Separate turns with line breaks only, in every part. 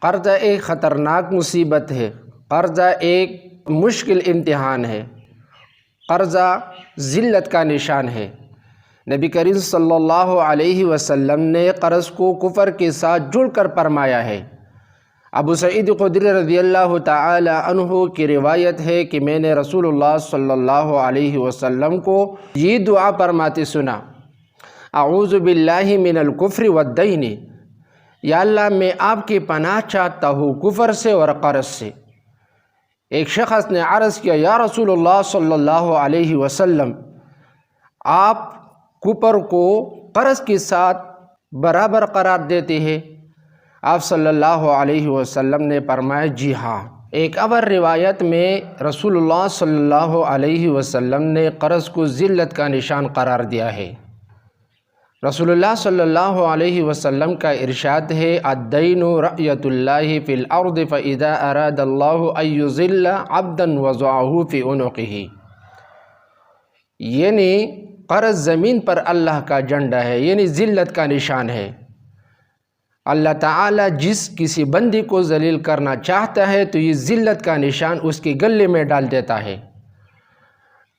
قرضہ ایک خطرناک مصیبت ہے، قرضہ ایک مشکل امتحان ہے، قرضہ ذلت کا نشان ہے۔ نبی کریم صلی اللہ علیہ وسلم نے قرض کو کفر کے ساتھ جڑ کر فرمایا ہے۔ ابو سعید خدری رضی اللہ تعالی عنہ کی روایت ہے کہ میں نے رسول اللہ صلی اللہ علیہ وسلم کو یہ دعا فرماتے سنا: اعوذ باللہ من الکفر والدین، یا اللہ میں آپ کی پناہ چاہتا ہوں کفر سے اور قرض سے۔ ایک شخص نے عرض کیا: یا رسول اللہ صلی اللہ علیہ وسلم، آپ کفر کو قرض کے ساتھ برابر قرار دیتے ہیں؟ آپ صلی اللہ علیہ وسلم نے فرمایا: جی ہاں۔ ایک اور روایت میں رسول اللہ صلی اللہ علیہ وسلم نے قرض کو ذلت کا نشان قرار دیا ہے۔ رسول اللہ صلی اللہ علیہ وسلم کا ارشاد ہے: الدین رعیۃ اللہ فی الارض فاذا اراد اللہ ان یذل عبدا وضعہ فی عنقہ، یعنی قرض زمین پر اللہ کا جھنڈا ہے، یعنی ذلت کا نشان ہے۔ اللہ تعالیٰ جس کسی بندی کو ذلیل کرنا چاہتا ہے تو یہ ذلت کا نشان اس کے گلے میں ڈال دیتا ہے۔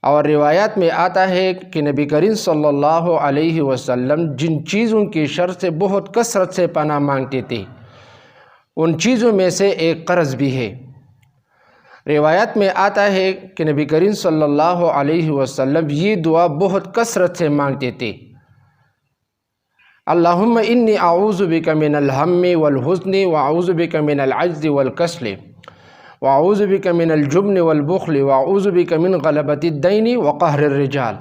اور روایات میں آتا ہے کہ نبی کریم صلی اللہ علیہ وسلم جن چیزوں کی شر سے بہت کثرت سے پناہ مانگتے تھے ان چیزوں میں سے ایک قرض بھی ہے۔ روایت میں آتا ہے کہ نبی کریم صلی اللہ علیہ وسلم یہ دعا بہت کثرت سے مانگتے تھے: اللہم انی اعوذ بک من الہم والحزن واعوذ بک من العجز والکسل واعوذ بک من الجبن والبخل واعوذ بک من غلبۃ الدین وقہر الرجال۔